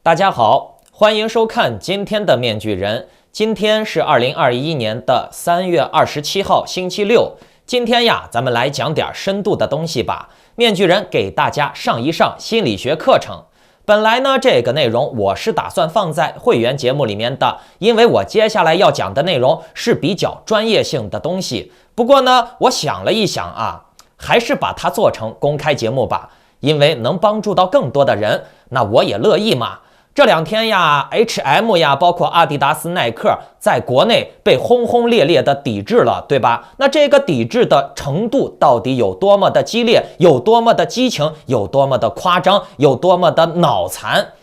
大家好，欢迎收看今天的面具人。今天是2021年的3月27号，星期六。今天呀，咱们来讲点深度的东西吧。面具人给大家上一上心理学课程。本来呢，这个内容我是打算放在会员节目里面的，因为我接下来要讲的内容是比较专业性的东西。不过呢，我想了一想啊，还是把它做成公开节目吧，因为能帮助到更多的人，那我也乐意嘛。这两天呀 ，H&M 呀，包括阿迪达斯、耐克，在国内被轰轰烈烈的抵制了，对吧？那这个抵制的程度到底有多么的激烈，有多么的激情，有多么的夸张，有多么的脑残？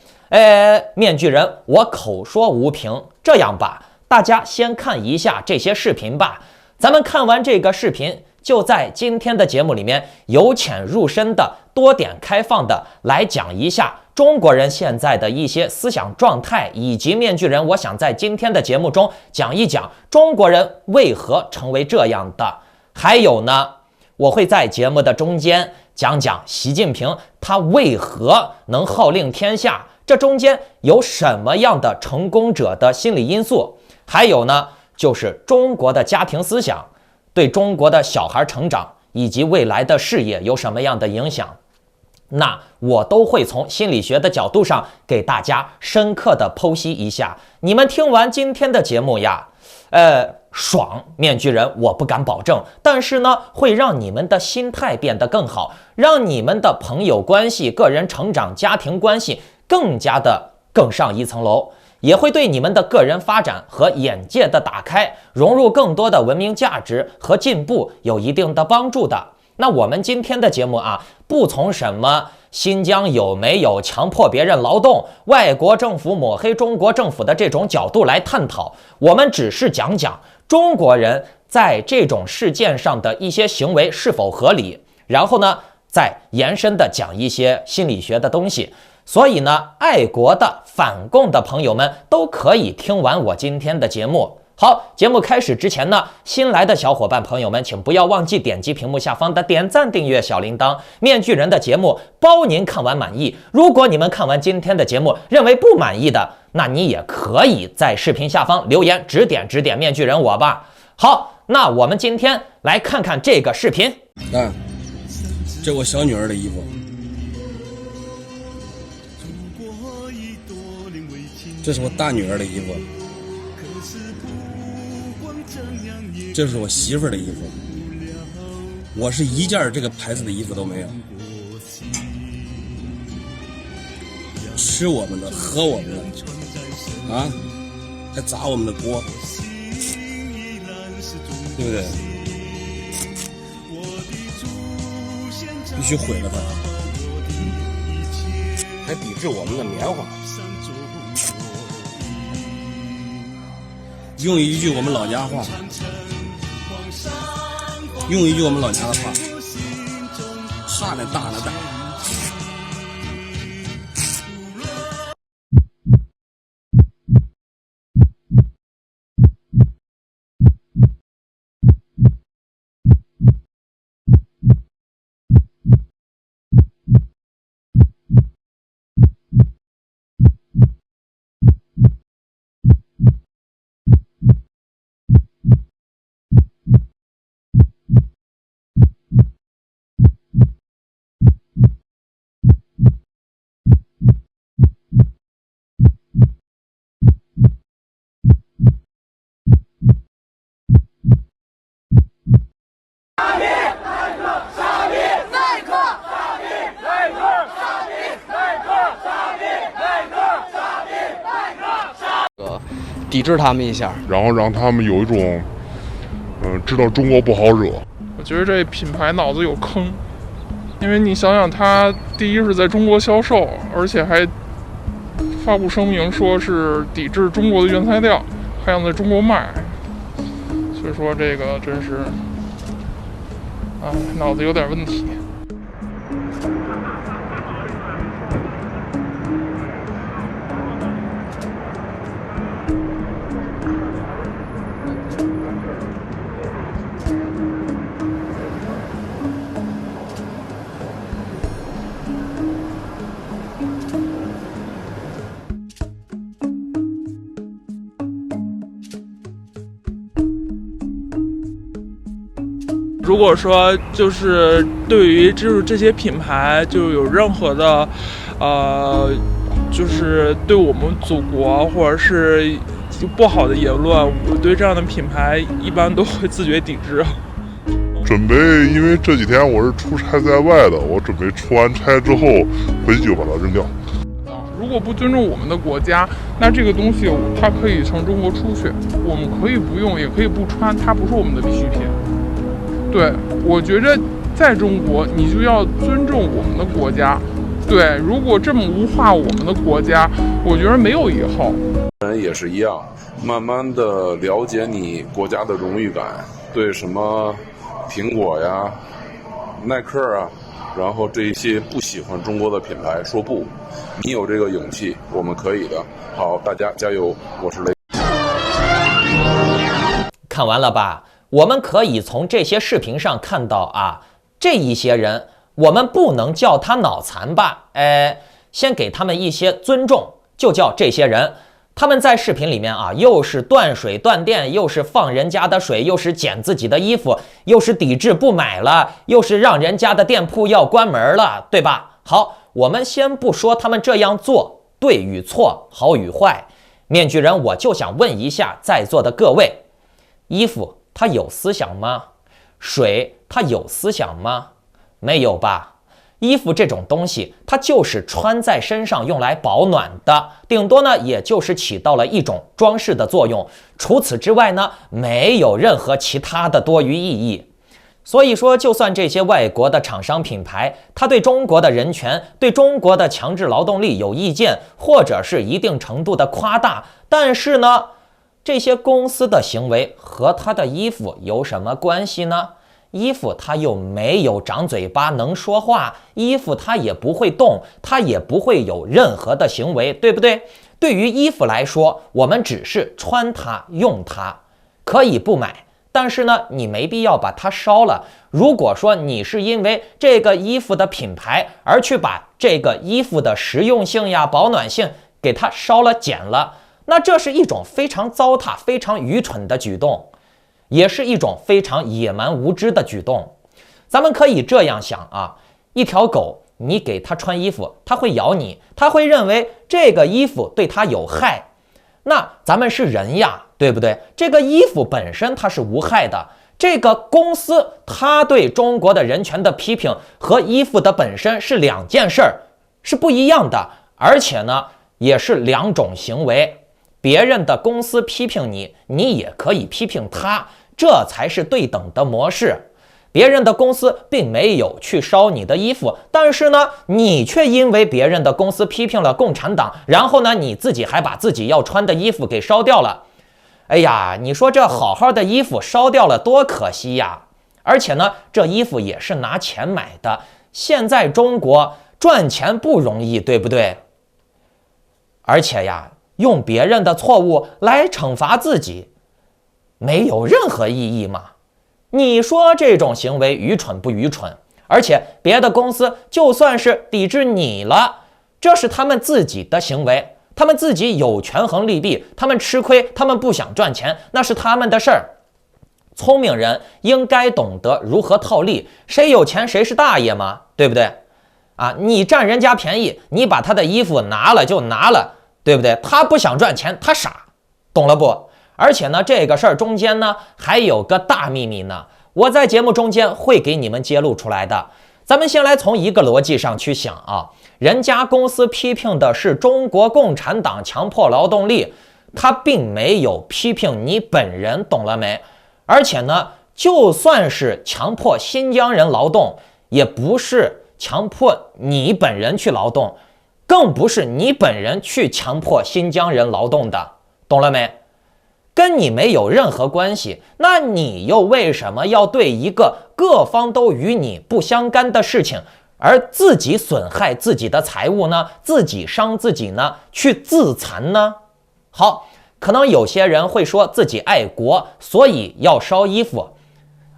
面具人，我口说无凭。这样吧，大家先看一下这些视频吧。咱们看完这个视频，就在今天的节目里面由浅入深的、多点开放的来讲一下中国人现在的一些思想状态，以及面具人，我想在今天的节目中讲一讲中国人为何成为这样的。还有呢，我会在节目的中间讲讲习近平他为何能号令天下，这中间有什么样的成功者的心理因素。还有呢，就是中国的家庭思想对中国的小孩成长以及未来的事业有什么样的影响。那我都会从心理学的角度上给大家深刻的剖析一下。你们听完今天的节目呀，爽，面具人我不敢保证，但是呢，会让你们的心态变得更好，让你们的朋友关系、个人成长、家庭关系更上一层楼，也会对你们的个人发展和眼界的打开，融入更多的文明价值和进步有一定的帮助的。那我们今天的节目啊，不从什么新疆有没有强迫别人劳动、外国政府抹黑中国政府的这种角度来探讨，我们只是讲讲中国人在这种事件上的一些行为是否合理，然后呢，再延伸的讲一些心理学的东西。所以呢，爱国的、反共的朋友们都可以听完我今天的节目。好，节目开始之前呢，新来的小伙伴朋友们，请不要忘记点击屏幕下方的点赞、订阅、小铃铛。面具人的节目包您看完满意。如果你们看完今天的节目认为不满意的，那你也可以在视频下方留言指点面具人我吧。好，那我们今天来看看这个视频。这我小女儿的衣服，这是我大女儿的衣服，这是我媳妇儿的衣服，我是一件这个牌子的衣服都没有。吃我们的，喝我们的，啊，还砸我们的锅，对不对？必须毁了它，还抵制我们的棉花。用一句我们老家话，用一句我们老家的话，哈那大那大。抵制他们一下，然后让他们有一种，知道中国不好惹。我觉得这品牌脑子有坑，因为你想想，他第一是在中国销售，而且还发布声明说是抵制中国的原材料，还想在中国卖，所以说这个真是，脑子有点问题。如果说就是对于这些品牌就有任何的，就是对我们祖国或者是不好的言论，我对这样的品牌一般都会自觉抵制。准备，因为这几天我是出差在外的，我准备出完差之后回去就把它扔掉。如果不尊重我们的国家，那这个东西它可以从中国出去，我们可以不用，也可以不穿，它不是我们的必需品。对，我觉着在中国你就要尊重我们的国家。对，如果这么污化我们的国家，我觉得没有以后。人也是一样，慢慢的了解你国家的荣誉感，对什么苹果呀、耐克啊，然后这些不喜欢中国的品牌说不，你有这个勇气，我们可以的。好，大家加油，我是雷。看完了吧？我们可以从这些视频上看到啊，这一些人，我们不能叫他脑残吧？先给他们一些尊重，就叫这些人。他们在视频里面啊，又是断水断电，又是放人家的水，又是捡自己的衣服，又是抵制不买了，又是让人家的店铺要关门了，对吧？好，我们先不说他们这样做对与错，好与坏。面具人，我就想问一下在座的各位，衣服它有思想吗？水它有思想吗？没有吧？衣服这种东西，它就是穿在身上用来保暖的，顶多呢，也就是起到了一种装饰的作用。除此之外呢，没有任何其他的多余意义。所以说，就算这些外国的厂商品牌，它对中国的人权、对中国的强制劳动力有意见，或者是一定程度的夸大，但是呢，这些公司的行为和它的衣服有什么关系呢？衣服它又没有长嘴巴能说话，衣服它也不会动，它也不会有任何的行为，对不对？对于衣服来说，我们只是穿它用它，可以不买，但是呢，你没必要把它烧了。如果说你是因为这个衣服的品牌而去把这个衣服的实用性呀、保暖性给它烧了减了，那这是一种非常糟蹋、非常愚蠢的举动，也是一种非常野蛮无知的举动。咱们可以这样想啊，一条狗，你给它穿衣服，它会咬你，它会认为这个衣服对它有害。那咱们是人呀，对不对？这个衣服本身它是无害的，这个公司它对中国的人权的批评和衣服的本身是两件事儿，是不一样的，而且呢，也是两种行为。别人的公司批评你，你也可以批评他，这才是对等的模式。别人的公司并没有去烧你的衣服，但是呢，你却因为别人的公司批评了共产党，然后呢，你自己还把自己要穿的衣服给烧掉了。哎呀，你说这好好的衣服烧掉了多可惜呀！而且呢，这衣服也是拿钱买的，现在中国赚钱不容易，对不对？而且呀，用别人的错误来惩罚自己，没有任何意义嘛？你说这种行为愚蠢不愚蠢？而且别的公司就算是抵制你了，这是他们自己的行为，他们自己有权衡利弊，他们吃亏，他们不想赚钱，那是他们的事儿。聪明人应该懂得如何套利，谁有钱谁是大爷嘛，对不对？啊，你占人家便宜，你把他的衣服拿了就拿了，对不对？他不想赚钱，他傻，懂了不？而且呢，这个事儿中间呢，还有个大秘密呢，我在节目中间会给你们揭露出来的。咱们先来从一个逻辑上去想啊，人家公司批评的是中国共产党强迫劳动力，他并没有批评你本人，懂了没？而且呢，就算是强迫新疆人劳动，也不是强迫你本人去劳动，更不是你本人去强迫新疆人劳动的，懂了没？跟你没有任何关系，那你又为什么要对一个各方都与你不相干的事情，而自己损害自己的财物呢？自己伤自己呢？去自残呢？好，可能有些人会说自己爱国，所以要烧衣服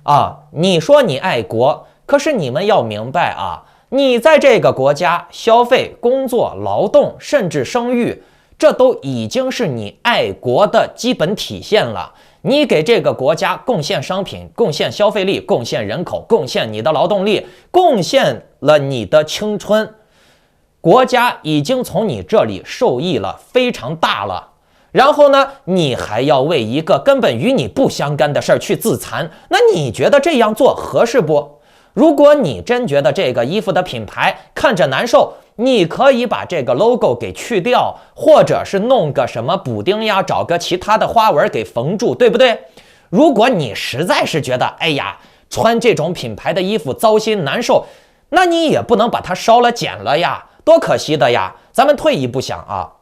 啊。你说你爱国，可是你们要明白啊，你在这个国家消费、工作、劳动，甚至生育，这都已经是你爱国的基本体现了。你给这个国家贡献商品，贡献消费力，贡献人口，贡献你的劳动力，贡献了你的青春，国家已经从你这里受益了非常大了。然后呢，你还要为一个根本与你不相干的事儿去自残，那你觉得这样做合适不？如果你真觉得这个衣服的品牌看着难受，你可以把这个 logo 给去掉，或者是弄个什么补丁呀，找个其他的花纹给缝住，对不对？如果你实在是觉得哎呀，穿这种品牌的衣服糟心难受，那你也不能把它烧了剪了呀，多可惜的呀。咱们退一步想啊，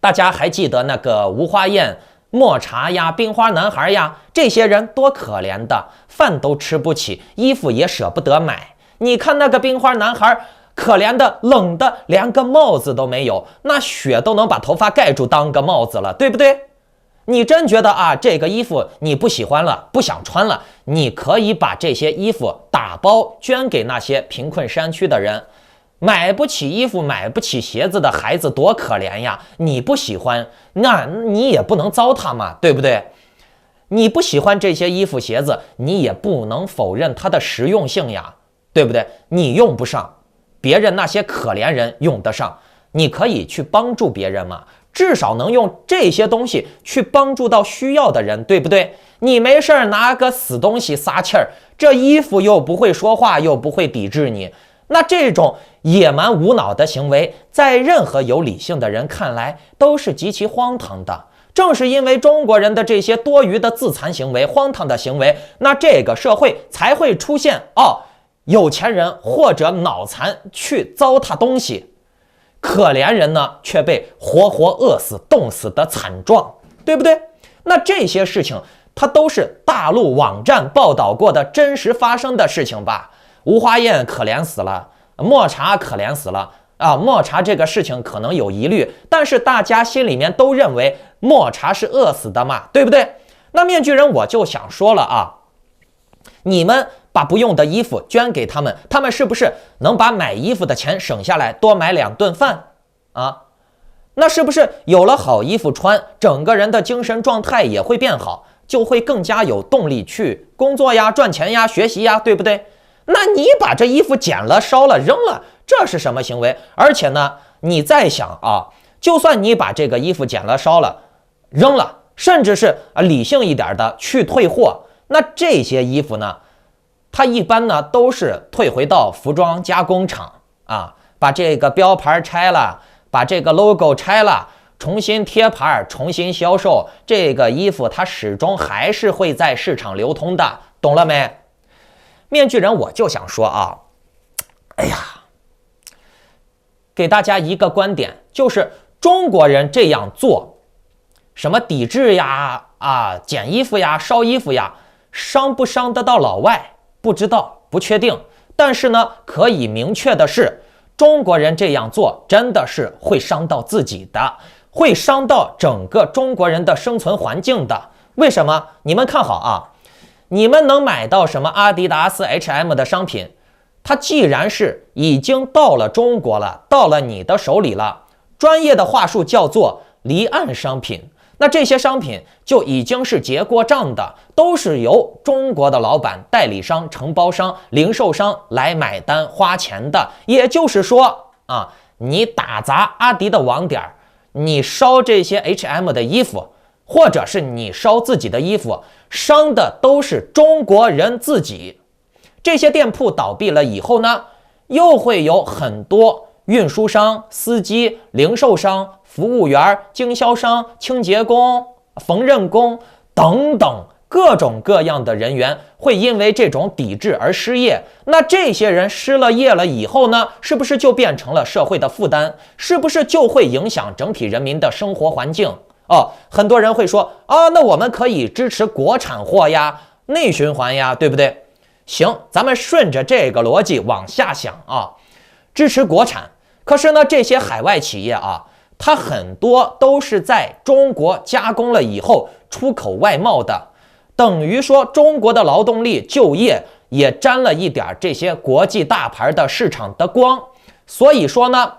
大家还记得那个吴花燕、抹茶呀、冰花男孩呀，这些人多可怜的，饭都吃不起，衣服也舍不得买。你看那个冰花男孩，可怜的冷的连个帽子都没有，那雪都能把头发盖住当个帽子了，对不对？你真觉得啊，这个衣服你不喜欢了，不想穿了，你可以把这些衣服打包捐给那些贫困山区的人。买不起衣服买不起鞋子的孩子多可怜呀，你不喜欢，那你也不能糟蹋嘛，对不对？你不喜欢这些衣服鞋子，你也不能否认它的实用性呀，对不对？你用不上，别人那些可怜人用得上，你可以去帮助别人嘛，至少能用这些东西去帮助到需要的人，对不对？你没事拿个死东西撒气儿，这衣服又不会说话，又不会抵制你，那这种野蛮无脑的行为，在任何有理性的人看来都是极其荒唐的。正是因为中国人的这些多余的自残行为、荒唐的行为，那这个社会才会出现有钱人或者脑残去糟蹋东西，可怜人呢却被活活饿死、冻死的惨状，对不对？那这些事情它都是大陆网站报道过的真实发生的事情吧？吴花燕可怜死了，抹茶可怜死了啊！抹茶这个事情可能有疑虑，但是大家心里面都认为抹茶是饿死的嘛，对不对？那面具人我就想说了啊，你们把不用的衣服捐给他们，他们是不是能把买衣服的钱省下来，多买2顿饭啊？那是不是有了好衣服穿，整个人的精神状态也会变好，就会更加有动力去工作呀、赚钱呀、学习呀，对不对？那你把这衣服剪了、烧了、扔了，这是什么行为？而且呢，你再想啊，就算你把这个衣服剪了、烧了、扔了，甚至是理性一点的去退货，那这些衣服呢，它一般呢都是退回到服装加工厂啊，把这个标牌拆了，把这个 logo 拆了，重新贴牌，重新销售，这个衣服它始终还是会在市场流通的，懂了没？面具人我就想说啊，哎呀，给大家一个观点，就是中国人这样做，什么抵制呀、剪衣服呀、烧衣服呀，伤不伤得到老外不知道，不确定。但是呢，可以明确的是，中国人这样做真的是会伤到自己的，会伤到整个中国人的生存环境的。为什么？你们看好啊，你们能买到什么阿迪达斯、H&M 的商品，它既然是已经到了中国了，到了你的手里了，专业的话术叫做离岸商品，那这些商品就已经是结过账的，都是由中国的老板、代理商、承包商、零售商来买单花钱的。也就是说啊，你打砸阿迪的网点，你烧这些 H&M 的衣服，或者是你烧自己的衣服，伤的都是中国人自己。这些店铺倒闭了以后呢，又会有很多运输商、司机、零售商、服务员、经销商、清洁工、缝纫工等等各种各样的人员会因为这种抵制而失业。那这些人失了业了以后呢，是不是就变成了社会的负担？是不是就会影响整体人民的生活环境？很多人会说那我们可以支持国产货呀，内循环呀，对不对？行，咱们顺着这个逻辑往下想啊，支持国产。可是呢，这些海外企业啊，它很多都是在中国加工了以后出口外贸的，等于说中国的劳动力就业也沾了一点这些国际大牌的市场的光。所以说呢，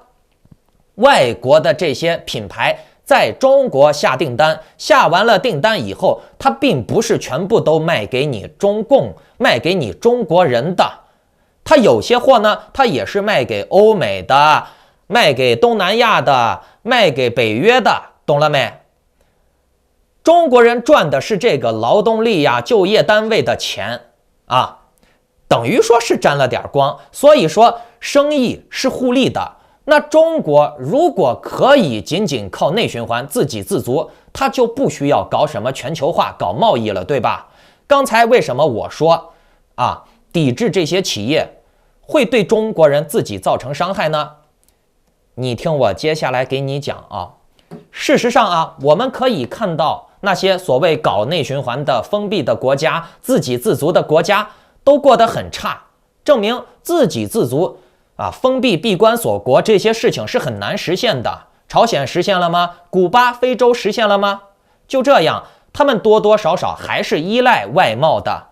外国的这些品牌在中国下订单，下完了订单以后，它并不是全部都卖给你中共，卖给你中国人的，它有些货呢，它也是卖给欧美的，卖给东南亚的，卖给北约的，懂了没？中国人赚的是这个劳动力呀、就业单位的钱啊，等于说是沾了点光。所以说生意是互利的。那中国如果可以仅仅靠内循环自给自足，它就不需要搞什么全球化、搞贸易了，对吧？刚才为什么我说啊，抵制这些企业会对中国人自己造成伤害呢？你听我接下来给你讲啊。事实上啊，我们可以看到那些所谓搞内循环的封闭的国家、自给自足的国家都过得很差，证明自给自足封闭闭关锁国这些事情是很难实现的。朝鲜实现了吗？古巴、非洲实现了吗？就这样，他们多多少少还是依赖外贸的。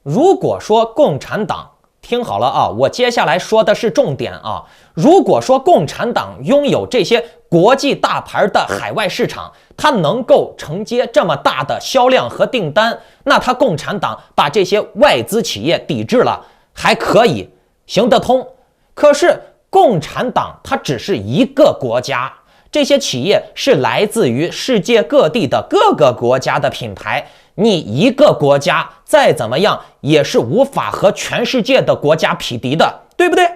如果说共产党，听好了啊，我接下来说的是重点啊。如果说共产党拥有这些国际大牌的海外市场，它能够承接这么大的销量和订单，那它共产党把这些外资企业抵制了，还可以行得通。可是共产党它只是一个国家，这些企业是来自于世界各地的各个国家的品牌，你一个国家再怎么样也是无法和全世界的国家匹敌的，对不对？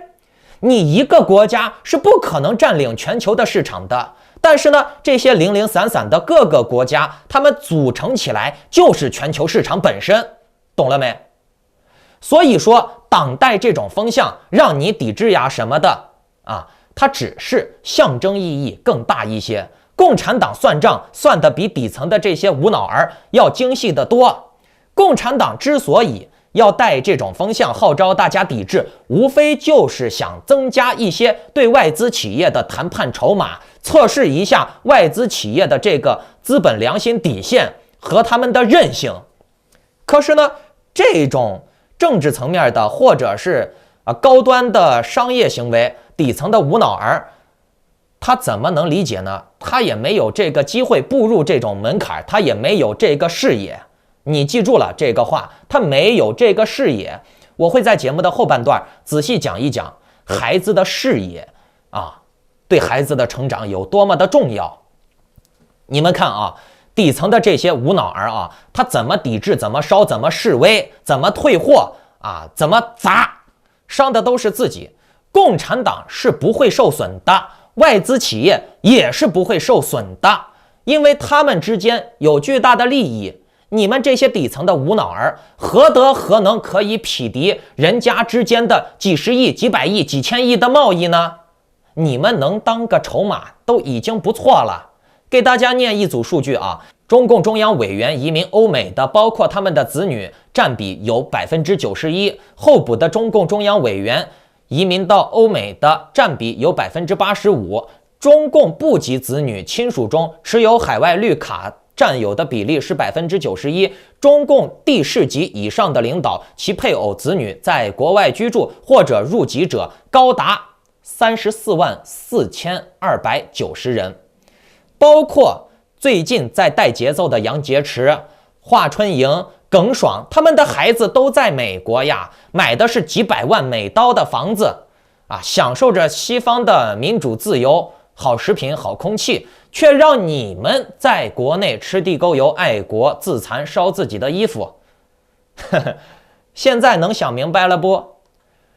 你一个国家是不可能占领全球的市场的，但是呢，这些零零散散的各个国家，他们组成起来就是全球市场本身，懂了没？所以说党带这种风向让你抵制呀什么的它只是象征意义更大一些。共产党算账算得比底层的这些无脑儿要精细得多。共产党之所以要带这种风向号召大家抵制，无非就是想增加一些对外资企业的谈判筹码，测试一下外资企业的这个资本良心底线和他们的韧性。可是呢，这种政治层面的或者是高端的商业行为，底层的无脑儿他怎么能理解呢？他也没有这个机会步入这种门槛，他也没有这个视野。你记住了这个话，他没有这个视野。我会在节目的后半段仔细讲一讲孩子的视野对孩子的成长有多么的重要。你们看底层的这些无脑儿他怎么抵制，怎么烧，怎么示威，怎么退货怎么砸，伤的都是自己。共产党是不会受损的，外资企业也是不会受损的，因为他们之间有巨大的利益。你们这些底层的无脑儿何德何能可以匹敌人家之间的几十亿、几百亿、几千亿的贸易呢？你们能当个筹码都已经不错了。给大家念一组数据中共中央委员移民欧美的，包括他们的子女，占比有 91%， 候补的中共中央委员移民到欧美的占比有 85%， 中共部籍子女亲属中持有海外绿卡占有的比例是 91%， 中共地市级以上的领导其配偶子女在国外居住或者入籍者高达344290人，包括最近在带节奏的杨洁篪、华春莹、耿爽，他们的孩子都在美国呀，买的是几百万美刀的房子享受着西方的民主自由、好食品、好空气，却让你们在国内吃地沟油、爱国、自残、烧自己的衣服。现在能想明白了不？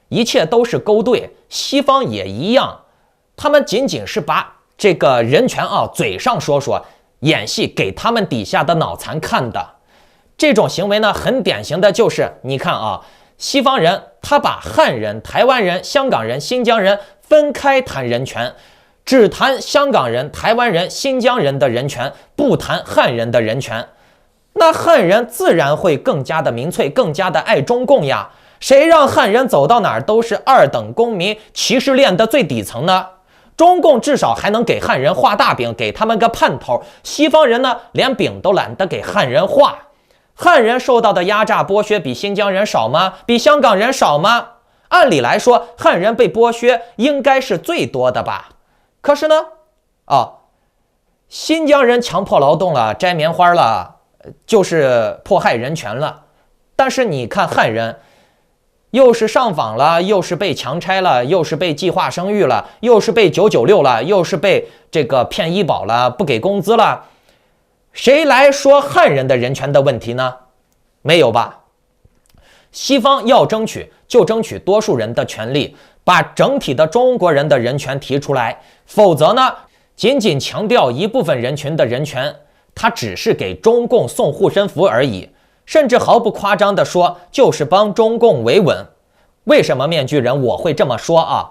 一切都是勾兑，西方也一样，他们仅仅是把这个人权嘴上说说，演戏给他们底下的脑残看的。这种行为呢，很典型的就是你看西方人他把汉人、台湾人、香港人、新疆人分开谈人权，只谈香港人、台湾人、新疆人的人权，不谈汉人的人权。那汉人自然会更加的民粹，更加的爱中共呀。谁让汉人走到哪儿都是二等公民、歧视链的最底层呢？中共至少还能给汉人画大饼，给他们个盼头。西方人呢，连饼都懒得给汉人画。汉人受到的压榨剥削比新疆人少吗？比香港人少吗？按理来说，汉人被剥削应该是最多的吧。可是呢，新疆人强迫劳动了，摘棉花了，就是迫害人权了。但是你看汉人，又是上访了，又是被强拆了，又是被计划生育了，又是被996了，又是被这个骗医保了，不给工资了。谁来说汉人的人权的问题呢？没有吧？西方要争取就争取多数人的权利，把整体的中国人的人权提出来，否则呢，仅仅强调一部分人群的人权，它只是给中共送护身符而已，甚至毫不夸张地说，就是帮中共维稳。为什么面具人我会这么说啊？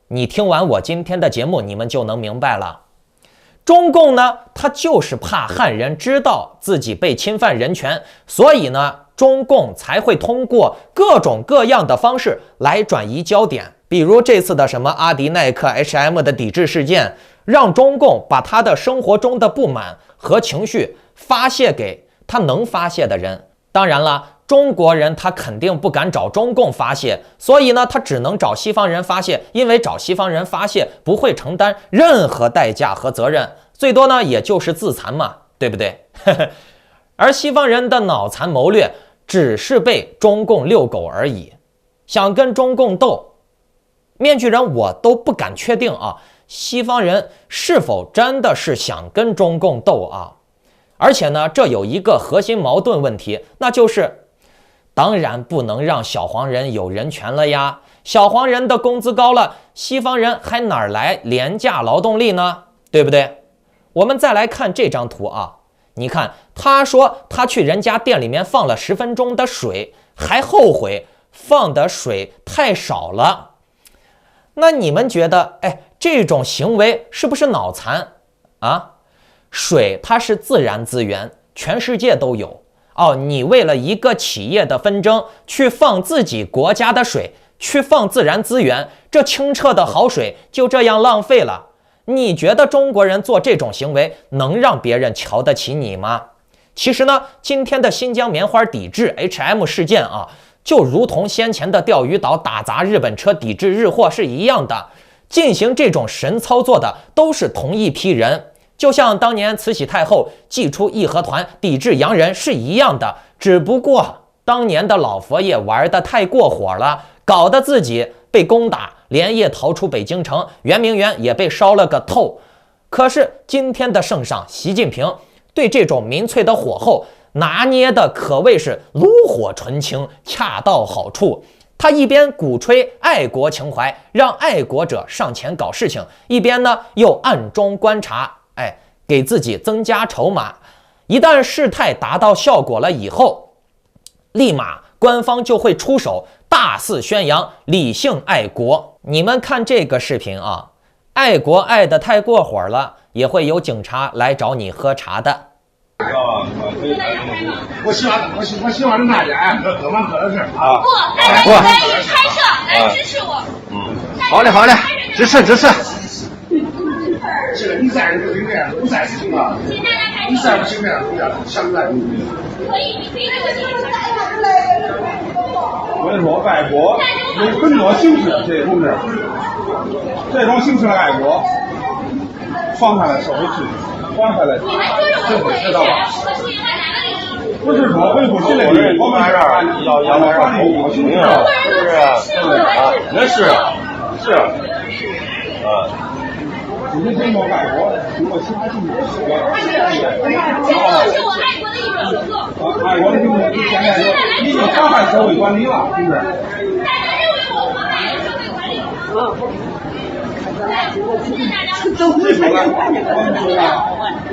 你听完我今天的节目，你们就能明白了。中共呢，他就是怕汉人知道自己被侵犯人权，所以呢，中共才会通过各种各样的方式来转移焦点。比如这次的什么阿迪耐克 H&M 的抵制事件，让中共把他的生活中的不满和情绪发泄给他能发泄的人。当然了，中国人他肯定不敢找中共发泄，所以呢，他只能找西方人发泄，因为找西方人发泄不会承担任何代价和责任，最多呢也就是自残嘛，对不对？而西方人的脑残谋略只是被中共遛狗而已，想跟中共斗，面具人我都不敢确定啊，西方人是否真的是想跟中共斗啊？而且呢，这有一个核心矛盾问题，那就是当然不能让小黄人有人权了呀，小黄人的工资高了，西方人还哪来廉价劳动力呢？对不对？我们再来看这张图啊，你看他说他去人家店里面放了10分钟的水，还后悔放的水太少了。那你们觉得，这种行为是不是脑残啊？水它是自然资源，全世界都有哦。你为了一个企业的纷争去放自己国家的水，去放自然资源，这清澈的好水就这样浪费了。你觉得中国人做这种行为能让别人瞧得起你吗？其实呢，今天的新疆棉花抵制 H&M 事件啊，就如同先前的钓鱼岛打砸日本车抵制日货是一样的，进行这种神操作的都是同一批人。就像当年慈禧太后祭出义和团抵制洋人是一样的，只不过当年的老佛爷玩得太过火了，搞得自己被攻打，连夜逃出北京城，圆明园也被烧了个透。可是今天的圣上习近平对这种民粹的火候拿捏的可谓是炉火纯青，恰到好处。他一边鼓吹爱国情怀，让爱国者上前搞事情，一边呢又暗中观察，给自己增加筹码。一旦事态达到效果了以后，立马官方就会出手，大肆宣扬理性爱国。你们看这个视频啊，爱国爱得太过火了，也会有警察来找你喝茶的。我希望大家各忙各的事啊。不，大家应该以拍摄来支持我。好嘞，支持。这个你在不行这样，不在不行啊。你在不行这样，不要想在。可以给我听。我跟你说，爱国有很多形式，这同志，这种形式的爱国，放开了社会秩序，还回来社会知道吧？不是说维护谁的利益，我们这儿要法律要行啊，是不是？啊，那是你这种爱国，如果其他政府这个是我爱国的一种手段。爱国的行为，你现在就已经妨害社会管理了，是不是？大家认为我妨害了社会管理吗？谢谢大家。都是说了，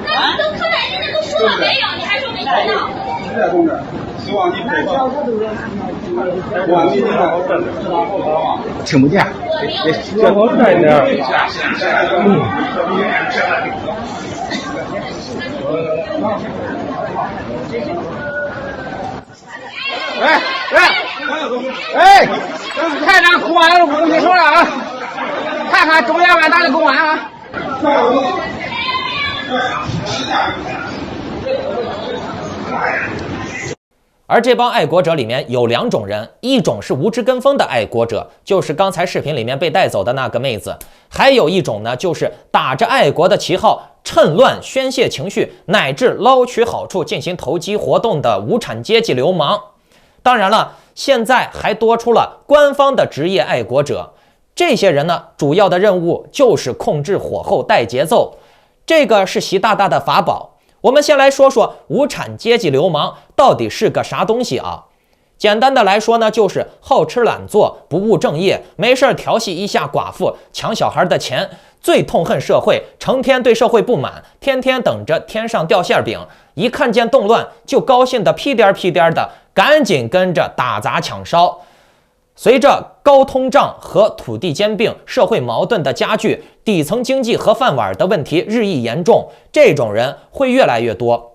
那都柯南现在都说了没有，你还说没听到？是的，同志，希望你配合。我明天知道后头啊。听不见。这我在这儿。台长公安的工具手了啊！看看中央万达的公安啊！而这帮爱国者里面有2种人，一种是无知跟风的爱国者，就是刚才视频里面被带走的那个妹子；还有一种呢，就是打着爱国的旗号趁乱宣泄情绪，乃至捞取好处进行投机活动的无产阶级流氓。当然了，现在还多出了官方的职业爱国者，这些人呢，主要的任务就是控制火候带节奏，这个是习大大的法宝。我们先来说说无产阶级流氓到底是个啥东西啊？简单的来说呢，就是好吃懒做，不务正业，没事调戏一下寡妇，抢小孩的钱，最痛恨社会，成天对社会不满，天天等着天上掉馅饼，一看见动乱就高兴的屁颠屁颠的，赶紧跟着打砸抢烧。随着高通胀和土地兼并、社会矛盾的加剧，底层经济和饭碗的问题日益严重，这种人会越来越多，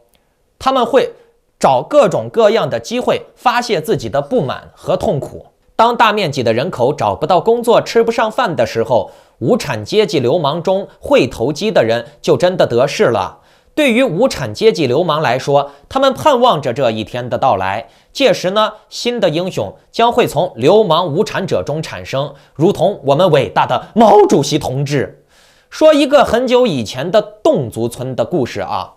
他们会找各种各样的机会发泄自己的不满和痛苦。当大面积的人口找不到工作、吃不上饭的时候，无产阶级流氓中会投机的人就真的得势了。对于无产阶级流氓来说，他们盼望着这一天的到来，届时呢，新的英雄将会从流氓无产者中产生，如同我们伟大的毛主席同志。说一个很久以前的侗族村的故事啊，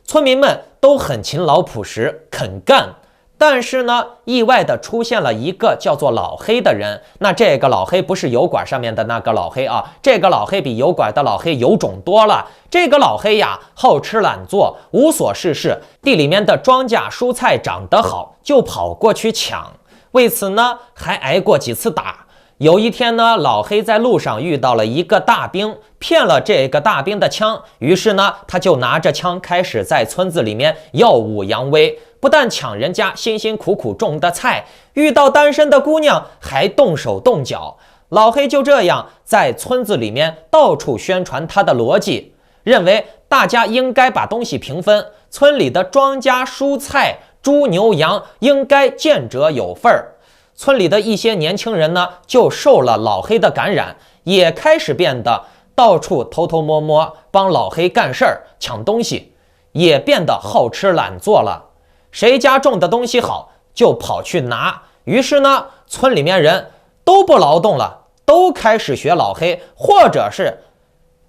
村民们都很勤劳朴实，肯干。但是呢，意外的出现了一个叫做老黑的人。那这个老黑不是油管上面的那个老黑啊，这个老黑比油管的老黑有种多了。这个老黑呀，好吃懒做，无所事事，地里面的庄稼蔬菜长得好，就跑过去抢。为此呢，还挨过几次打。有一天呢，老黑在路上遇到了一个大兵，骗了这个大兵的枪，于是呢，他就拿着枪开始在村子里面耀武扬威，不但抢人家辛辛苦苦种的菜，遇到单身的姑娘还动手动脚。老黑就这样在村子里面到处宣传他的逻辑，认为大家应该把东西平分，村里的庄稼蔬菜、猪牛羊应该见者有份儿。村里的一些年轻人呢，就受了老黑的感染，也开始变得到处偷偷摸摸帮老黑干事儿、抢东西，也变得好吃懒做了。谁家种的东西好，就跑去拿。于是呢，村里面人都不劳动了，都开始学老黑，或者是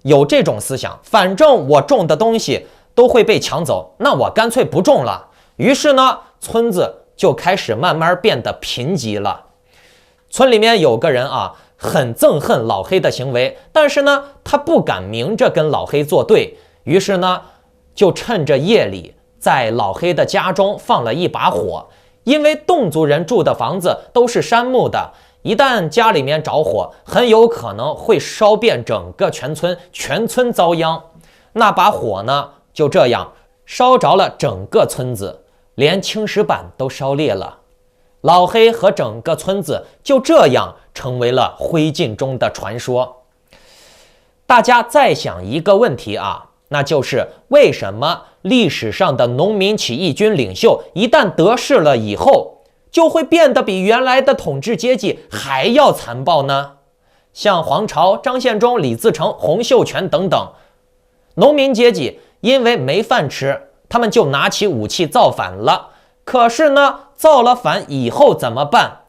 有这种思想，反正我种的东西都会被抢走，那我干脆不种了。于是呢，村子就开始慢慢变得贫瘠了。村里面有个人啊，很憎恨老黑的行为，但是呢，他不敢明着跟老黑作对，于是呢，就趁着夜里在老黑的家中放了一把火。因为侗族人住的房子都是杉木的，一旦家里面着火，很有可能会烧遍整个全村，全村遭殃。那把火呢，就这样烧着了整个村子，连青石板都烧裂了。老黑和整个村子就这样成为了灰烬中的传说。大家再想一个问题啊，那就是为什么历史上的农民起义军领袖一旦得势了以后，就会变得比原来的统治阶级还要残暴呢？像黄巢、张献忠、李自成、洪秀全等等，农民阶级因为没饭吃，他们就拿起武器造反了。可是呢，造了反以后怎么办？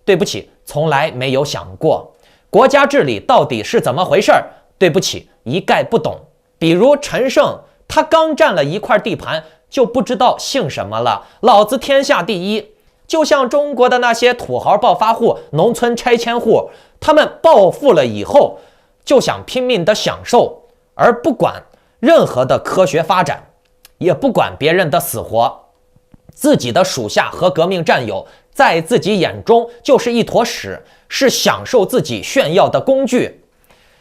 对不起，从来没有想过。国家治理到底是怎么回事？对不起，一概不懂。比如陈胜，他刚占了一块地盘，就不知道姓什么了，老子天下第一。就像中国的那些土豪暴发户、农村拆迁户，他们暴富了以后，就想拼命的享受，而不管任何的科学发展，也不管别人的死活。自己的属下和革命战友在自己眼中就是一坨屎，是享受自己炫耀的工具。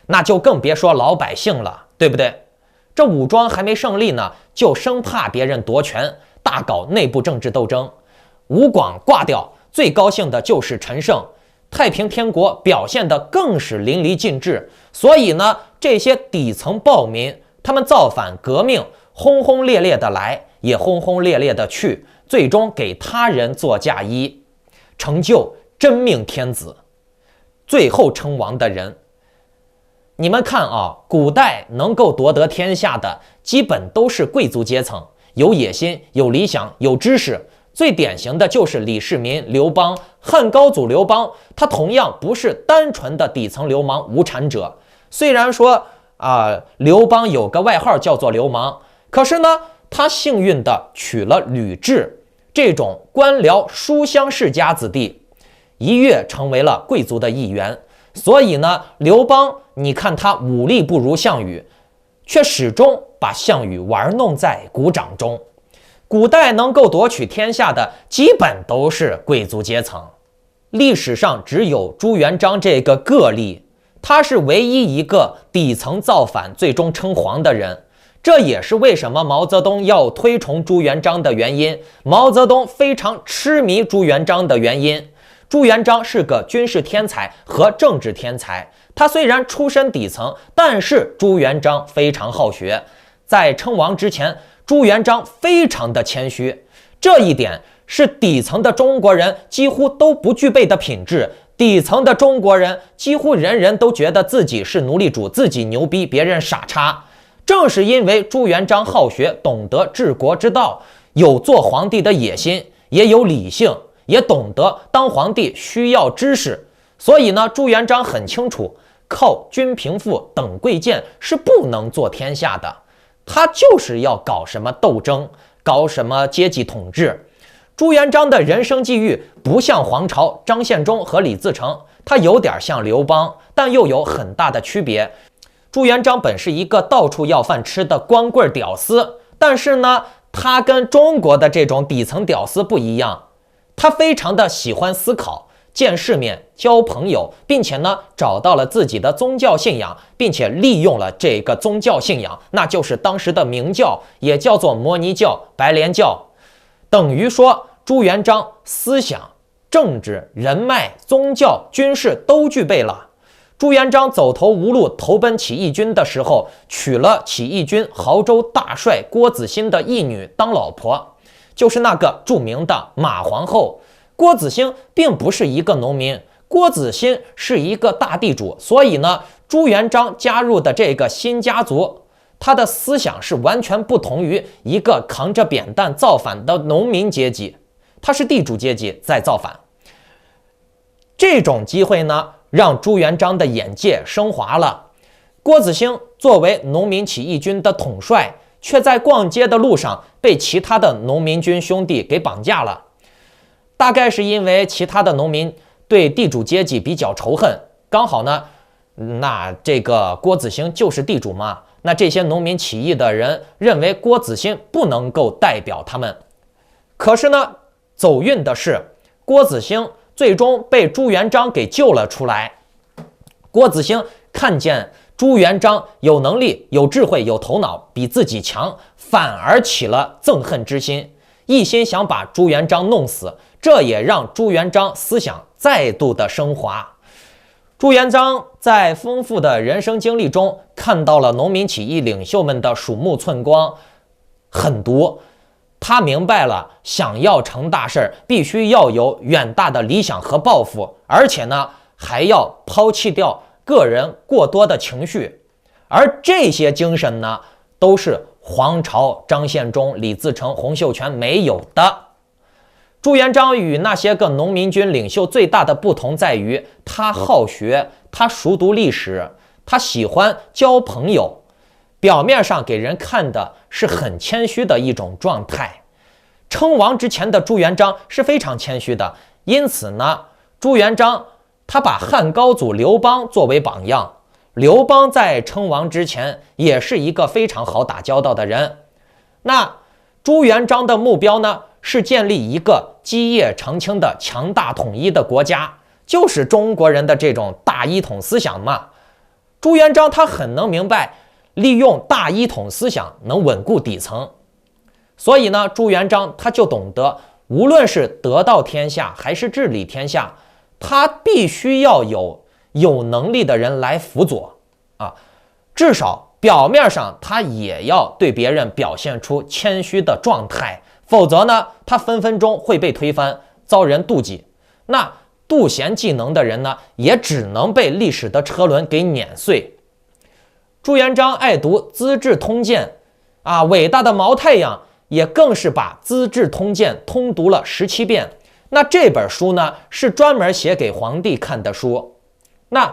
那就更别说老百姓了，对不对？这武装还没胜利呢，就生怕别人夺权，大搞内部政治斗争。吴广挂掉，最高兴的就是陈胜，太平天国表现得更是淋漓尽致。所以呢，这些底层暴民，他们造反革命，轰轰烈烈的来，也轰轰烈烈的去，最终给他人做嫁衣，成就真命天子，最后称王的人。你们看啊，古代能够夺得天下的基本都是贵族阶层，有野心、有理想、有知识。最典型的就是李世民、刘邦。汉高祖刘邦，他同样不是单纯的底层流氓无产者。虽然说刘邦有个外号叫做流氓，可是呢，他幸运地娶了吕雉这种官僚书香世家子弟，一跃成为了贵族的一员。所以呢，刘邦你看他武力不如项羽，却始终把项羽玩弄在股掌中。古代能够夺取天下的基本都是贵族阶层，历史上只有朱元璋这个个例，他是唯一一个底层造反最终称皇的人。这也是为什么毛泽东要推崇朱元璋的原因，毛泽东非常痴迷朱元璋的原因。朱元璋是个军事天才和政治天才，他虽然出身底层，但是朱元璋非常好学。在称王之前，朱元璋非常的谦虚，这一点是底层的中国人几乎都不具备的品质。底层的中国人几乎人人都觉得自己是奴隶主，自己牛逼，别人傻叉。正是因为朱元璋好学，懂得治国之道，有做皇帝的野心，也有理性，也懂得当皇帝需要知识，所以呢，朱元璋很清楚，靠君平父等贵贱是不能做天下的，他就是要搞什么斗争，搞什么阶级统治。朱元璋的人生际遇不像黄巢张献忠和李自成，他有点像刘邦，但又有很大的区别。朱元璋本是一个到处要饭吃的光棍屌丝，但是呢，他跟中国的这种底层屌丝不一样，他非常的喜欢思考，见世面，交朋友，并且呢，找到了自己的宗教信仰，并且利用了这个宗教信仰，那就是当时的明教，也叫做摩尼教、白莲教。等于说，朱元璋思想、政治、人脉、宗教、军事都具备了。朱元璋走投无路，投奔起义军的时候，娶了起义军亳州大帅郭子兴的义女当老婆，就是那个著名的马皇后。郭子兴并不是一个农民，郭子兴是一个大地主，所以呢，朱元璋加入的这个新家族，他的思想是完全不同于一个扛着扁担造反的农民阶级，他是地主阶级在造反。这种机会呢，让朱元璋的眼界升华了。郭子兴作为农民起义军的统帅，却在逛街的路上被其他的农民军兄弟给绑架了。大概是因为其他的农民对地主阶级比较仇恨，刚好呢，那这个郭子兴就是地主嘛，那这些农民起义的人认为郭子兴不能够代表他们。可是呢，走运的是，郭子兴最终被朱元璋给救了出来。郭子兴看见朱元璋有能力、有智慧、有头脑，比自己强，反而起了憎恨之心，一心想把朱元璋弄死。这也让朱元璋思想再度的升华。朱元璋在丰富的人生经历中，看到了农民起义领袖们的鼠目寸光、狠毒。他明白了，想要成大事，必须要有远大的理想和抱负，而且呢，还要抛弃掉个人过多的情绪。而这些精神呢，都是黄巢、张献忠、李自成、洪秀全没有的。朱元璋与那些个农民军领袖最大的不同在于，他好学，他熟读历史，他喜欢交朋友。表面上给人看的是很谦虚的一种状态。称王之前的朱元璋是非常谦虚的，因此呢，朱元璋他把汉高祖刘邦作为榜样。刘邦在称王之前也是一个非常好打交道的人。那朱元璋的目标呢，是建立一个基业长青的强大统一的国家，就是中国人的这种大一统思想嘛。朱元璋他很能明白，利用大一统思想能稳固底层，所以呢，朱元璋他就懂得，无论是得到天下还是治理天下，他必须要有能力的人来辅佐啊，至少表面上他也要对别人表现出谦虚的状态，否则呢，他分分钟会被推翻，遭人妒忌。那妒贤嫉能的人呢，也只能被历史的车轮给碾碎。朱元璋爱读《资治通鉴》啊，伟大的毛太阳也更是把《资治通鉴》通读了17遍。那这本书呢，是专门写给皇帝看的书。那《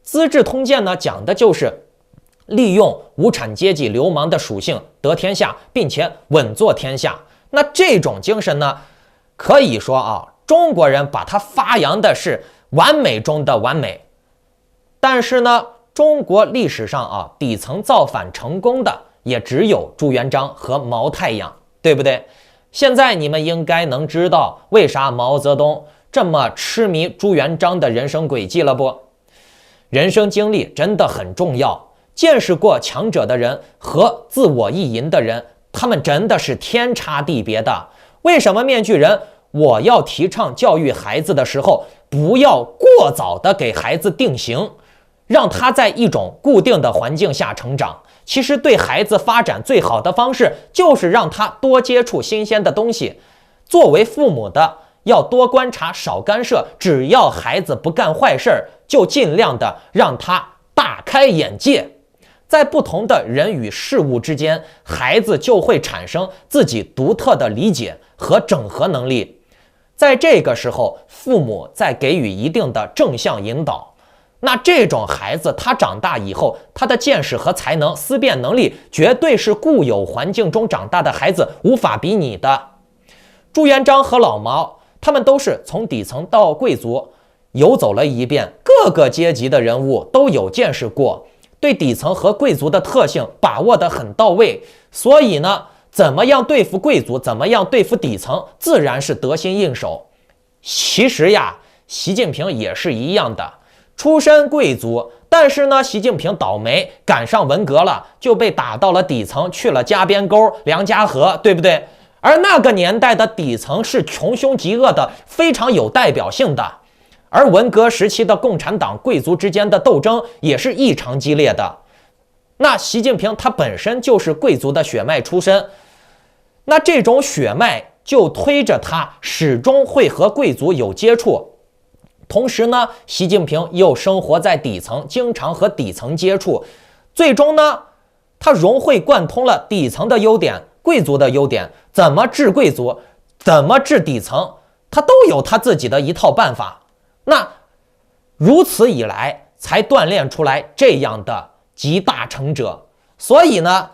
资治通鉴》呢，讲的就是利用无产阶级流氓的属性得天下，并且稳坐天下。那这种精神呢，可以说啊，中国人把它发扬的是完美中的完美。但是呢，中国历史上啊，底层造反成功的也只有朱元璋和毛太阳，对不对？现在你们应该能知道为啥毛泽东这么痴迷朱元璋的人生轨迹了不？人生经历真的很重要，见识过强者的人和自我意淫的人，他们真的是天差地别的。为什么面具人我要提倡教育孩子的时候，不要过早的给孩子定型，让他在一种固定的环境下成长？其实对孩子发展最好的方式就是让他多接触新鲜的东西。作为父母的要多观察，少干涉，只要孩子不干坏事，就尽量的让他大开眼界。在不同的人与事物之间，孩子就会产生自己独特的理解和整合能力。在这个时候，父母再给予一定的正向引导，那这种孩子他长大以后，他的见识和才能、思辨能力绝对是固有环境中长大的孩子无法比拟的。朱元璋和老毛他们都是从底层到贵族游走了一遍，各个阶级的人物都有见识过，对底层和贵族的特性把握得很到位。所以呢，怎么样对付贵族，怎么样对付底层，自然是得心应手。其实呀，习近平也是一样的，出身贵族，但是呢，习近平倒霉赶上文革了，就被打到了底层，去了家边沟、梁家河，对不对？而那个年代的底层是穷凶极恶的，非常有代表性的。而文革时期的共产党贵族之间的斗争也是异常激烈的。那习近平他本身就是贵族的血脉出身，那这种血脉就推着他始终会和贵族有接触。同时呢，习近平又生活在底层，经常和底层接触，最终呢，他融会贯通了底层的优点、贵族的优点，怎么治贵族，怎么治底层，他都有他自己的一套办法。那如此以来，才锻炼出来这样的集大成者。所以呢，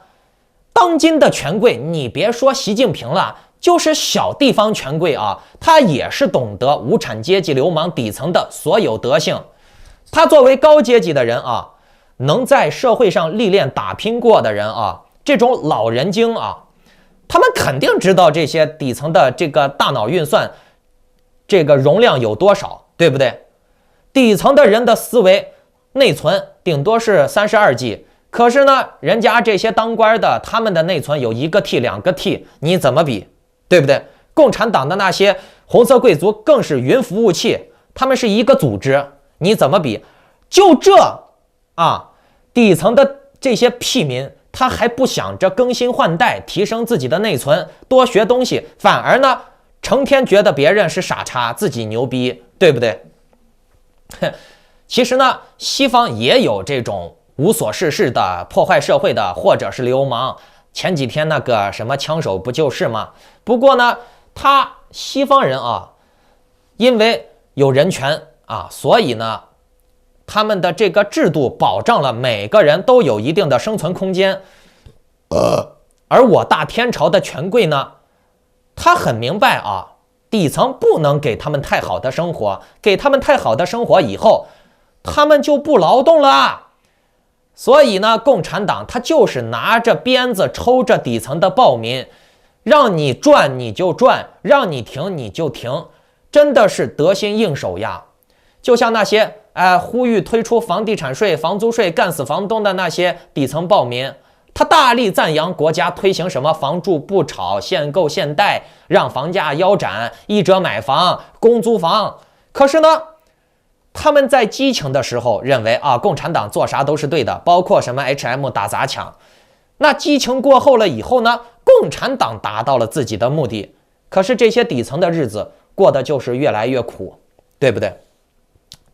当今的权贵，你别说习近平了，就是小地方权贵啊，他也是懂得无产阶级流氓底层的所有德性。他作为高阶级的人啊，能在社会上历练打拼过的人啊，这种老人精啊，他们肯定知道这些底层的这个大脑运算这个容量有多少，对不对？底层的人的思维内存顶多是32G，可是呢，人家这些当官的，他们的内存有1个T、2个T，你怎么比？对不对？共产党的那些红色贵族更是云服务器，他们是一个组织，你怎么比？就这啊，底层的这些屁民，他还不想着更新换代，提升自己的内存，多学东西，反而呢，成天觉得别人是傻叉，自己牛逼，对不对？其实呢，西方也有这种无所事事的破坏社会的，或者是流氓。前几天那个什么枪手不就是吗？不过呢，西方人啊，因为有人权啊，所以呢，他们的这个制度保障了每个人都有一定的生存空间。而我大天朝的权贵呢，他很明白啊，底层不能给他们太好的生活，给他们太好的生活以后，他们就不劳动了。所以呢，共产党他就是拿着鞭子抽着底层的暴民，让你赚你就赚，让你停你就停，真的是得心应手呀。就像那些呼吁推出房地产税、房租税干死房东的那些底层暴民，他大力赞扬国家推行什么房住不炒、限购限贷，让房价腰斩，一折买房、公租房。可是呢，他们在激情的时候认为啊，共产党做啥都是对的，包括什么 HM 打砸抢。那激情过后了以后呢，共产党达到了自己的目的，可是这些底层的日子过得就是越来越苦，对不对？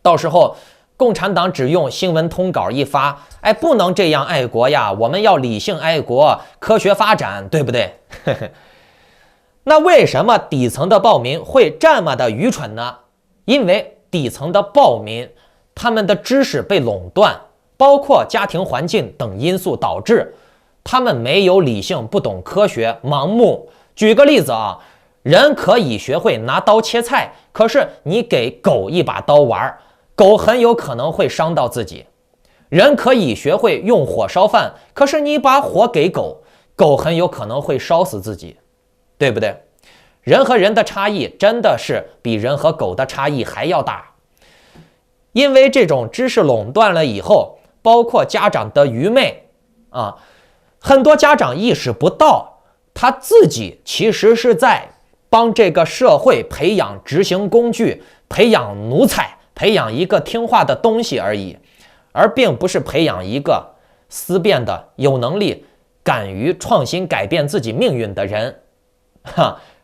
到时候共产党只用新闻通稿一发，不能这样爱国呀，我们要理性爱国，科学发展，对不对？那为什么底层的暴民会这么的愚蠢呢？因为底层的暴民，他们的知识被垄断，包括家庭环境等因素导致他们没有理性，不懂科学，盲目。举个例子啊，人可以学会拿刀切菜，可是你给狗一把刀玩，狗很有可能会伤到自己。人可以学会用火烧饭，可是你把火给狗，狗很有可能会烧死自己，对不对？人和人的差异真的是比人和狗的差异还要大。因为这种知识垄断了以后，包括家长的愚昧啊，很多家长意识不到他自己其实是在帮这个社会培养执行工具，培养奴才，培养一个听话的东西而已，而并不是培养一个思辨的、有能力、敢于创新改变自己命运的人。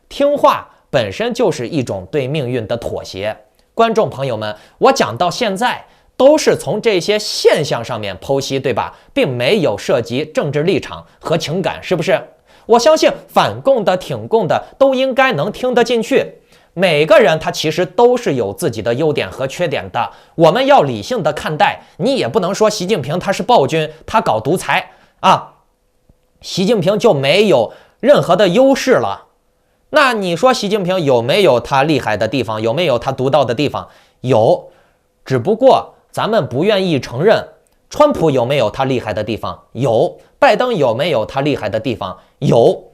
听话本身就是一种对命运的妥协。观众朋友们，我讲到现在都是从这些现象上面剖析，对吧？并没有涉及政治立场和情感，是不是？我相信反共的、挺共的都应该能听得进去。每个人他其实都是有自己的优点和缺点的，我们要理性的看待。你也不能说习近平他是暴君，他搞独裁啊，习近平就没有任何的优势了。那你说习近平有没有他厉害的地方？有没有他独到的地方？有，只不过咱们不愿意承认。川普有没有他厉害的地方？有。拜登有没有他厉害的地方？有。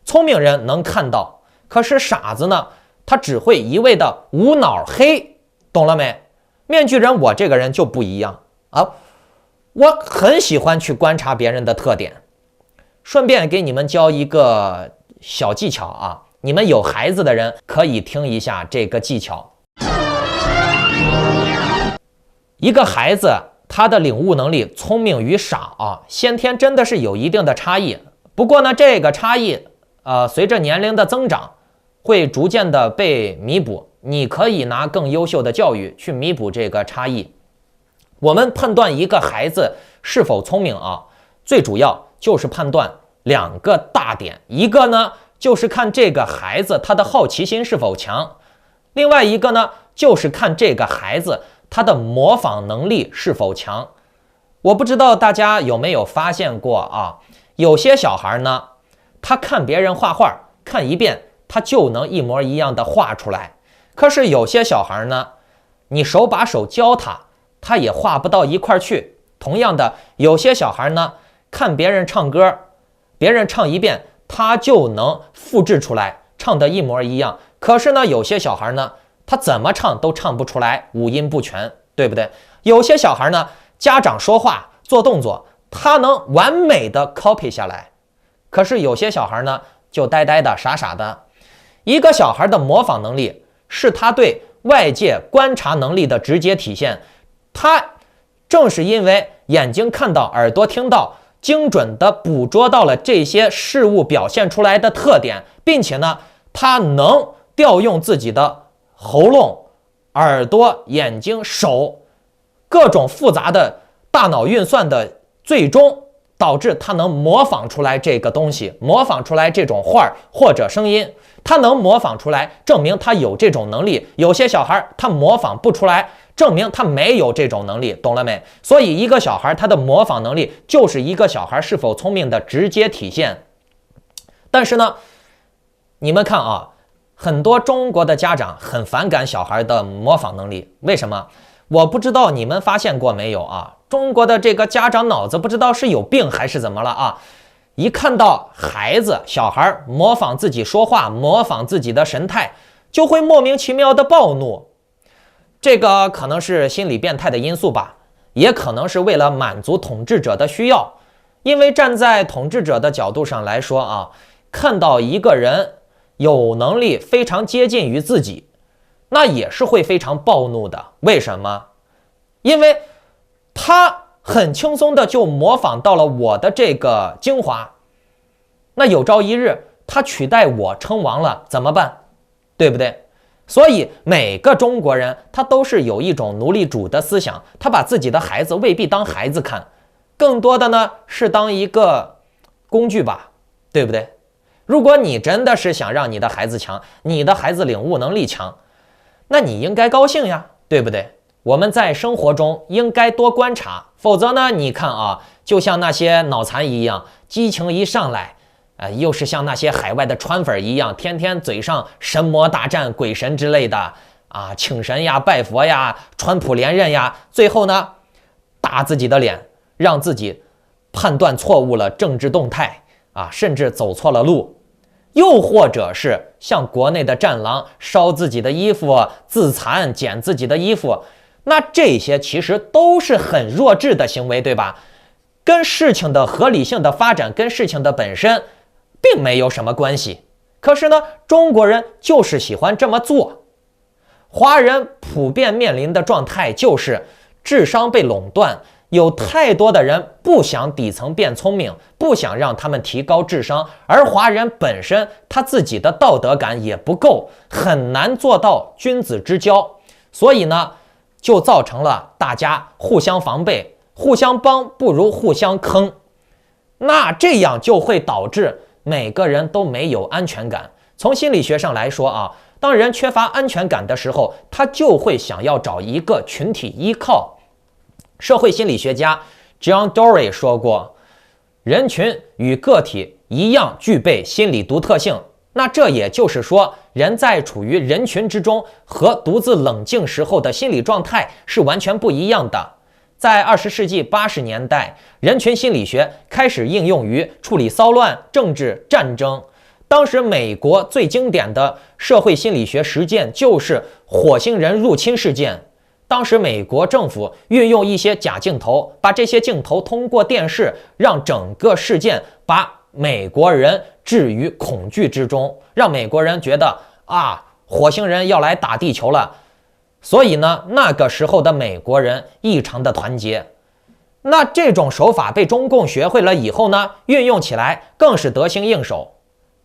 聪明人能看到，可是傻子呢，他只会一味的无脑黑，懂了没？面具人我这个人就不一样啊，我很喜欢去观察别人的特点。顺便给你们教一个小技巧啊，你们有孩子的人可以听一下这个技巧。一个孩子他的领悟能力聪明与傻啊，先天真的是有一定的差异。不过呢，这个差异随着年龄的增长会逐渐的被弥补，你可以拿更优秀的教育去弥补这个差异。我们判断一个孩子是否聪明啊，最主要就是判断两个大点，一个呢就是看这个孩子他的好奇心是否强，另外一个呢就是看这个孩子他的模仿能力是否强。我不知道大家有没有发现过啊，有些小孩呢，他看别人画画，看一遍他就能一模一样的画出来。可是有些小孩呢，你手把手教他，他也画不到一块去。同样的，有些小孩呢，看别人唱歌，别人唱一遍，他就能复制出来，唱的一模一样。可是呢，有些小孩呢，他怎么唱都唱不出来，五音不全，对不对？有些小孩呢，家长说话做动作，他能完美的 copy 下来。可是有些小孩呢，就呆呆的傻傻的。一个小孩的模仿能力是他对外界观察能力的直接体现，他正是因为眼睛看到，耳朵听到，精准的捕捉到了这些事物表现出来的特点，并且呢，他能调用自己的喉咙、耳朵、眼睛、手各种复杂的大脑运算的，最终导致他能模仿出来这个东西，模仿出来这种画或者声音。他能模仿出来，证明他有这种能力。有些小孩他模仿不出来，证明他没有这种能力，懂了没？所以一个小孩他的模仿能力就是一个小孩是否聪明的直接体现。但是呢，你们看啊，很多中国的家长很反感小孩的模仿能力，为什么？我不知道你们发现过没有啊？中国的这个家长脑子不知道是有病还是怎么了啊？一看到孩子小孩模仿自己说话，模仿自己的神态，就会莫名其妙的暴怒。这个可能是心理变态的因素吧，也可能是为了满足统治者的需要。因为站在统治者的角度上来说啊，看到一个人有能力非常接近于自己，那也是会非常暴怒的。为什么？因为他很轻松的就模仿到了我的这个精华，那有朝一日他取代我称王了怎么办？对不对？所以每个中国人他都是有一种奴隶主的思想，他把自己的孩子未必当孩子看，更多的呢是当一个工具吧，对不对？如果你真的是想让你的孩子强，你的孩子领悟能力强，那你应该高兴呀，对不对？我们在生活中应该多观察，否则呢，你看啊，就像那些脑残一样，激情一上来，又是像那些海外的川粉一样，天天嘴上神魔大战、鬼神之类的啊，请神呀、拜佛呀、川普连任呀，最后呢，打自己的脸，让自己判断错误了政治动态啊，甚至走错了路。又或者是像国内的战狼，烧自己的衣服、自残、剪自己的衣服，那这些其实都是很弱智的行为，对吧？跟事情的合理性的发展，跟事情的本身并没有什么关系。可是呢，中国人就是喜欢这么做。华人普遍面临的状态就是智商被垄断，有太多的人不想底层变聪明，不想让他们提高智商，而华人本身他自己的道德感也不够，很难做到君子之交，所以呢，就造成了大家互相防备，互相帮不如互相坑。那这样就会导致每个人都没有安全感。从心理学上来说啊，当人缺乏安全感的时候，他就会想要找一个群体依靠。社会心理学家 John Dory 说过，人群与个体一样具备心理独特性。那这也就是说，人在处于人群之中和独自冷静时候的心理状态是完全不一样的。在20世纪80年代，人群心理学开始应用于处理骚乱、政治、战争。当时美国最经典的社会心理学实践就是火星人入侵事件。当时美国政府运用一些假镜头，把这些镜头通过电视，让整个事件把美国人置于恐惧之中，让美国人觉得啊，火星人要来打地球了。所以呢，那个时候的美国人异常的团结。那这种手法被中共学会了以后呢，运用起来更是得心应手。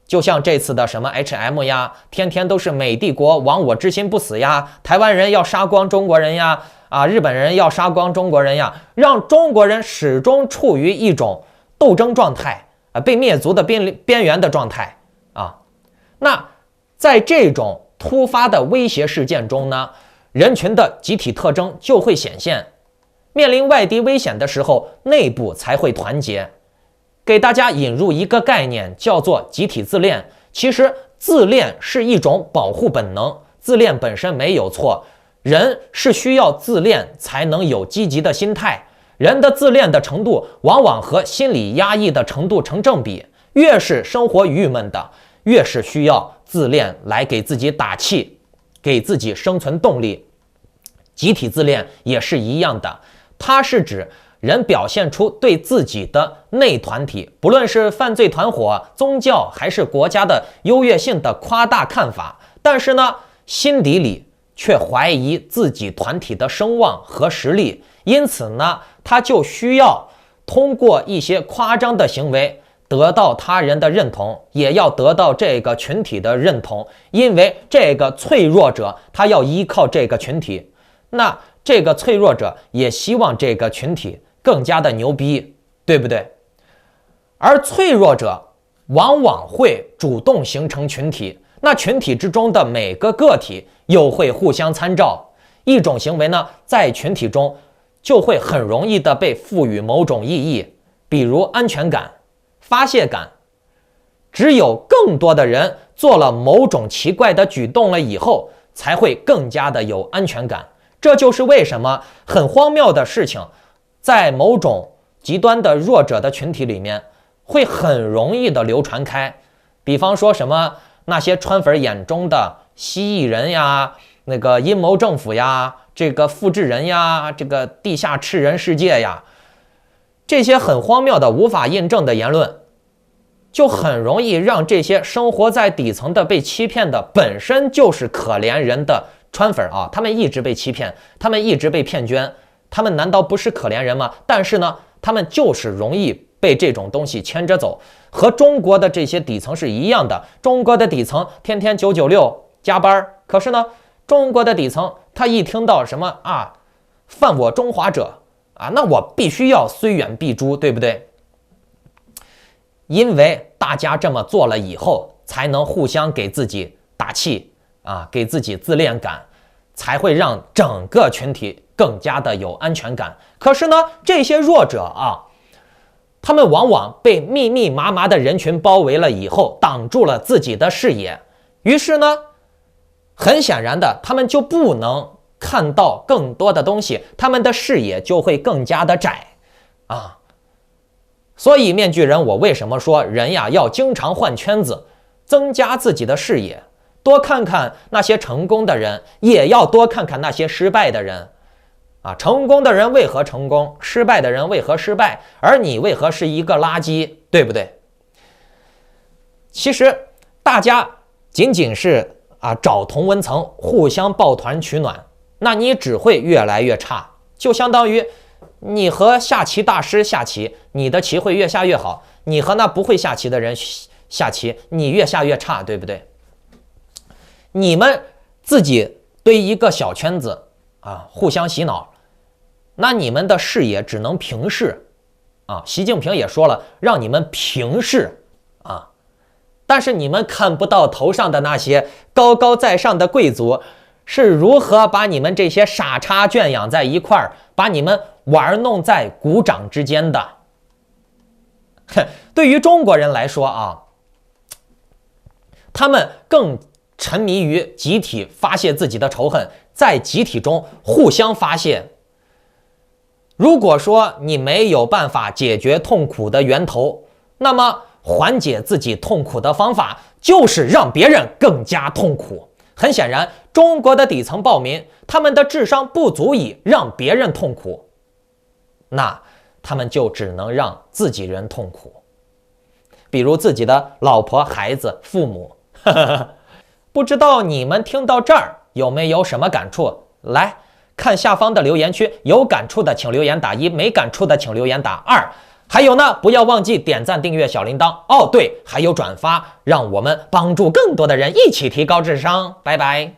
就像这次的什么 HM 呀，天天都是美帝国亡我之心不死呀，台湾人要杀光中国人呀，日本人要杀光中国人呀，让中国人始终处于一种斗争状态，被灭族的边缘的状态啊。那在这种突发的威胁事件中呢，人群的集体特征就会显现。面临外敌危险的时候，内部才会团结。给大家引入一个概念，叫做集体自恋。其实自恋是一种保护本能，自恋本身没有错，人是需要自恋才能有积极的心态。人的自恋的程度往往和心理压抑的程度成正比，越是生活郁闷的，越是需要自恋来给自己打气，给自己生存动力。集体自恋也是一样的，它是指人表现出对自己的内团体，不论是犯罪团伙、宗教还是国家的优越性的夸大看法，但是呢，心底里却怀疑自己团体的声望和实力，因此呢，他就需要通过一些夸张的行为得到他人的认同，也要得到这个群体的认同，因为这个脆弱者他要依靠这个群体，那这个脆弱者也希望这个群体更加的牛逼，对不对？而脆弱者往往会主动形成群体，那群体之中的每个个体又会互相参照，一种行为呢，在群体中就会很容易的被赋予某种意义，比如安全感、发泄感。只有更多的人做了某种奇怪的举动了以后，才会更加的有安全感。这就是为什么很荒谬的事情在某种极端的弱者的群体里面会很容易的流传开。比方说什么那些川粉眼中的蜥蜴人呀，那个阴谋政府呀，这个复制人呀，这个地下吃人世界呀，这些很荒谬的无法印证的言论，就很容易让这些生活在底层的被欺骗的本身就是可怜人的川粉啊，他们一直被欺骗，他们一直被骗捐，他们难道不是可怜人吗？但是呢，他们就是容易被这种东西牵着走，和中国的这些底层是一样的。中国的底层天天996加班，可是呢，中国的底层他一听到什么犯我中华者那我必须要虽远必诛，对不对？因为大家这么做了以后，才能互相给自己打气给自己自恋感，才会让整个群体更加的有安全感。可是呢，这些弱者啊，他们往往被密密麻麻的人群包围了以后，挡住了自己的视野，于是呢，很显然的，他们就不能看到更多的东西，他们的视野就会更加的窄啊。所以面具人，我为什么说人呀要经常换圈子，增加自己的视野，多看看那些成功的人，也要多看看那些失败的人啊。成功的人为何成功，失败的人为何失败，而你为何是一个垃圾，对不对？其实大家仅仅是找同温层，互相抱团取暖，那你只会越来越差。就相当于你和下棋大师下棋，你的棋会越下越好，你和那不会下棋的人下棋，你越下越差，对不对？你们自己对一个小圈子互相洗脑，那你们的视野只能平视习近平也说了，让你们平视但是你们看不到头上的那些高高在上的贵族是如何把你们这些傻叉圈养在一块儿，把你们玩弄在股掌之间的。对于中国人来说他们更沉迷于集体发泄自己的仇恨，在集体中互相发泄。如果说你没有办法解决痛苦的源头，那么缓解自己痛苦的方法就是让别人更加痛苦。很显然，中国的底层暴民，他们的智商不足以让别人痛苦，那他们就只能让自己人痛苦，比如自己的老婆、孩子、父母。不知道你们听到这儿有没有什么感触？来看下方的留言区，有感触的请留言打1，没感触的请留言打2。还有呢，不要忘记点赞、订阅、小铃铛哦。对，还有转发，让我们帮助更多的人一起提高智商。拜拜。